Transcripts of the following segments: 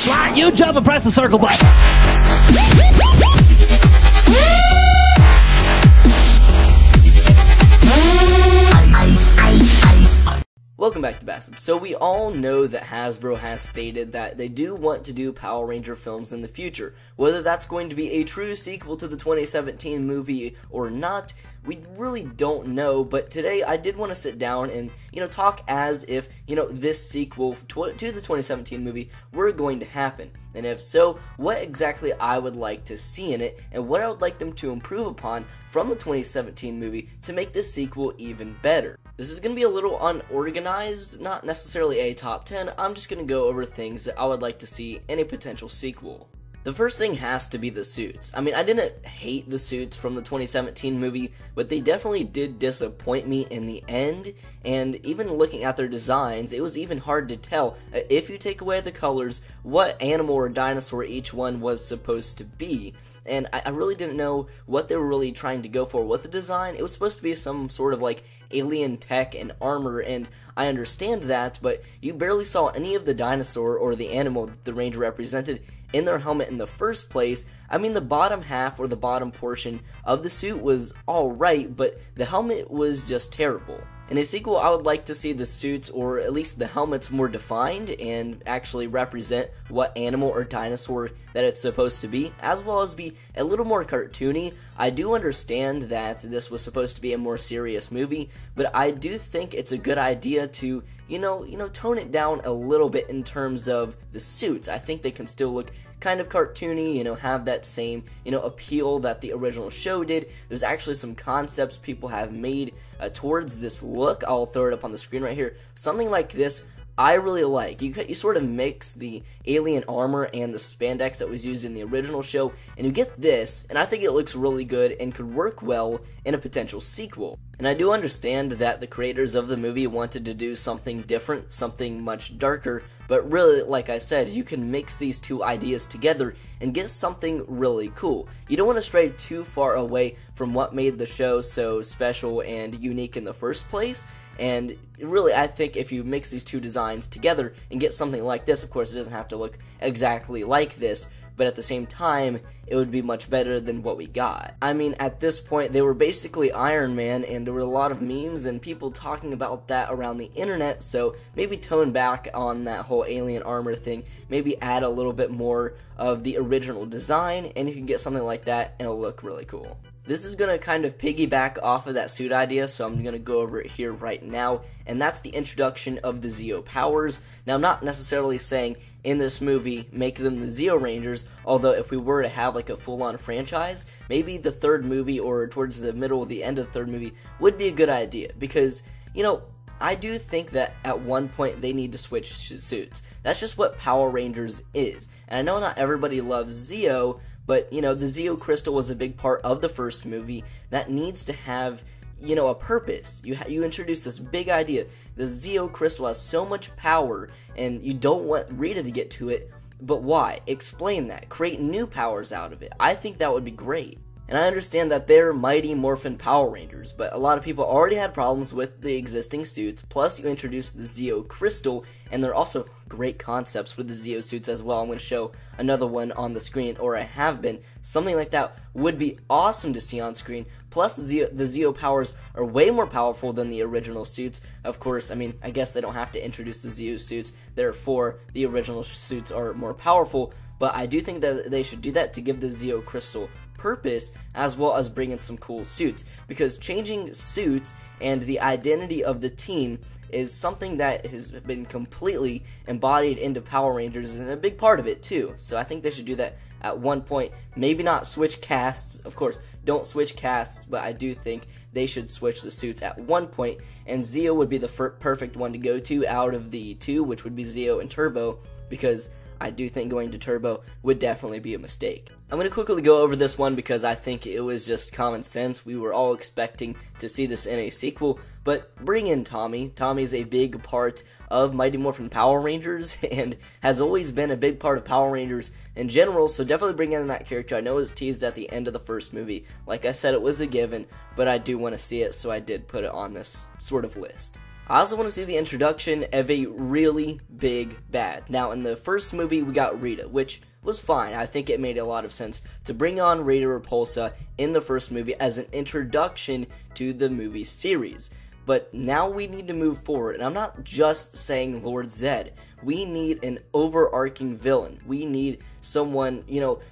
fly, you jump and press the circle button. Welcome back to Bassum. So we all know that Hasbro has stated that they do want to do Power Ranger films in the future. Whether that's going to be a true sequel to the 2017 movie or not, we really don't know, but today I did want to sit down and, talk as if, this sequel to the 2017 movie were going to happen. And if so, what exactly I would like to see in it, and what I would like them to improve upon from the 2017 movie to make this sequel even better. This is going to be a little unorganized, not necessarily a top 10, I'm just going to go over things that I would like to see in a potential sequel. The first thing has to be the suits. I mean, I didn't hate the suits from the 2017 movie, but they definitely did disappoint me in the end, and even looking at their designs, it was even hard to tell, if you take away the colors, what animal or dinosaur each one was supposed to be. And I really didn't know what they were really trying to go for with the design. It was supposed to be some sort of like alien tech and armor, and I understand that, but you barely saw any of the dinosaur or the animal that the Ranger represented in their helmet in the first place. I mean, the bottom half or the bottom portion of the suit was alright, but the helmet was just terrible. In a sequel, I would like to see the suits, or at least the helmets, more defined and actually represent what animal or dinosaur that it's supposed to be, as well as be a little more cartoony. I do understand that this was supposed to be a more serious movie, but I do think it's a good idea to, tone it down a little bit in terms of the suits. I think they can still look kind of cartoony, have that same, appeal that the original show did. There's actually some concepts people have made towards this look. I'll throw it up on the screen right here. Something like this I really like. You sort of mix the alien armor and the spandex that was used in the original show, and you get this, and I think it looks really good and could work well in a potential sequel. And I do understand that the creators of the movie wanted to do something different, something much darker, but really, like I said, you can mix these two ideas together and get something really cool. You don't want to stray too far away from what made the show so special and unique in the first place. And really, I think if you mix these two designs together and get something like this, of course it doesn't have to look exactly like this, but at the same time, it would be much better than what we got. I mean, at this point, they were basically Iron Man, and there were a lot of memes and people talking about that around the internet, so maybe tone back on that whole alien armor thing, maybe add a little bit more of the original design, and you can get something like that, and it'll look really cool. This is going to kind of piggyback off of that suit idea, so I'm going to go over it here right now, and that's the introduction of the Zeo powers. Now, I'm not necessarily saying in this movie make them the Zeo Rangers, although if we were to have like a full-on franchise, maybe the third movie or towards the middle or the end of the third movie would be a good idea, because, I do think that at one point they need to switch suits. That's just what Power Rangers is, and I know not everybody loves Zeo, but, the Zeo Crystal was a big part of the first movie that needs to have, a purpose. You introduce this big idea. The Zeo Crystal has so much power, and you don't want Rita to get to it, but why? Explain that. Create new powers out of it. I think that would be great. And I understand that they're Mighty Morphin Power Rangers, but a lot of people already had problems with the existing suits, plus you introduced the Zeo Crystal, and there are also great concepts for the Zeo suits as well. I'm going to show another one on the screen, or I have been. Something like that would be awesome to see on screen, plus the Zeo powers are way more powerful than the original suits. Of course, I guess they don't have to introduce the Zeo suits, therefore the original suits are more powerful, but I do think that they should do that to give the Zeo Crystal purpose, as well as bring in some cool suits, because changing suits and the identity of the team is something that has been completely embodied into Power Rangers, and a big part of it too. So I think they should do that at one point. Maybe not switch casts, of course, don't switch casts, but I do think they should switch the suits at one point, and Zeo would be the perfect one to go to out of the two, which would be Zeo and Turbo, because I do think going to Turbo would definitely be a mistake. I'm going to quickly go over this one because I think it was just common sense. We were all expecting to see this in a sequel, but bring in Tommy. Tommy's a big part of Mighty Morphin Power Rangers and has always been a big part of Power Rangers in general, so definitely bring in that character. I know it was teased at the end of the first movie. Like I said, it was a given, but I do want to see it, so I did put it on this sort of list. I also want to see the introduction of a really big bad. Now, in the first movie, we got Rita, which was fine. I think it made a lot of sense to bring on Rita Repulsa in the first movie as an introduction to the movie series. But now we need to move forward, and I'm not just saying Lord Zedd. We need an overarching villain. We need someone,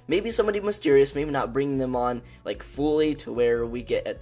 maybe somebody mysterious, maybe not bringing them on like fully to where they get a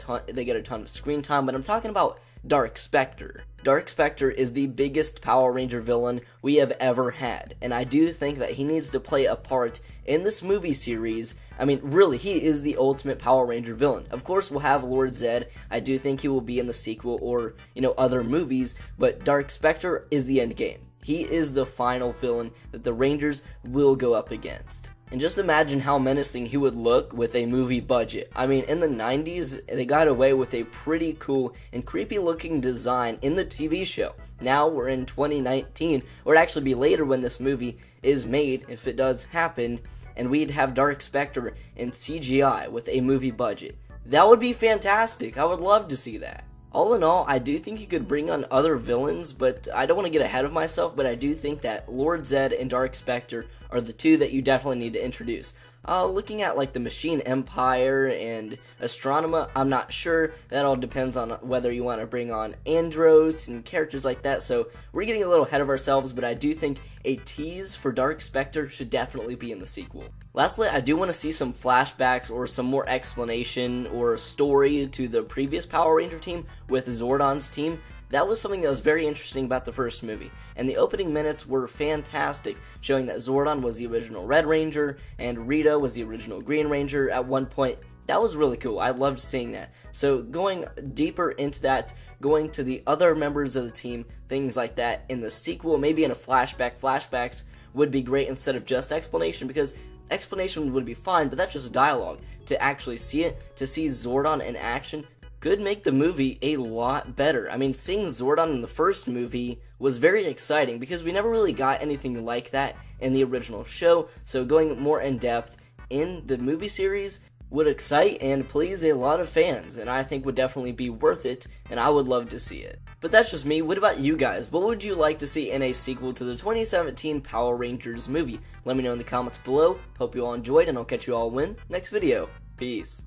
ton of screen time, but I'm talking about Dark Spectre. Dark Spectre is the biggest Power Ranger villain we have ever had, and I do think that he needs to play a part in this movie series. I mean, really, he is the ultimate Power Ranger villain. Of course, we'll have Lord Zedd. I do think he will be in the sequel or, other movies, but Dark Spectre is the end game. He is the final villain that the Rangers will go up against. And just imagine how menacing he would look with a movie budget. I mean, in the 90s, they got away with a pretty cool and creepy looking design in the TV show. Now we're in 2019, or it'd actually be later when this movie is made, if it does happen, and we'd have Dark Spectre in CGI with a movie budget. That would be fantastic. I would love to see that. All in all, I do think you could bring on other villains, but I don't want to get ahead of myself, but I do think that Lord Zedd and Dark Spectre are the two that you definitely need to introduce. Looking at like the Machine Empire and Astronema, I'm not sure. That all depends on whether you want to bring on Andros and characters like that, so we're getting a little ahead of ourselves, but I do think a tease for Dark Spectre should definitely be in the sequel. Lastly, I do want to see some flashbacks or some more explanation or story to the previous Power Ranger team with Zordon's team. That was something that was very interesting about the first movie, and the opening minutes were fantastic, showing that Zordon was the original Red Ranger, and Rita was the original Green Ranger at one point. That was really cool. I loved seeing that. So going deeper into that, going to the other members of the team, things like that in the sequel, maybe in a flashbacks would be great instead of just explanation, because explanation would be fine, but that's just dialogue. To actually see it, to see Zordon in action, could make the movie a lot better. I mean, seeing Zordon in the first movie was very exciting because we never really got anything like that in the original show, so going more in depth in the movie series would excite and please a lot of fans, and I think would definitely be worth it, and I would love to see it. But that's just me. What about you guys? What would you like to see in a sequel to the 2017 Power Rangers movie? Let me know in the comments below. Hope you all enjoyed, and I'll catch you all in next video. Peace.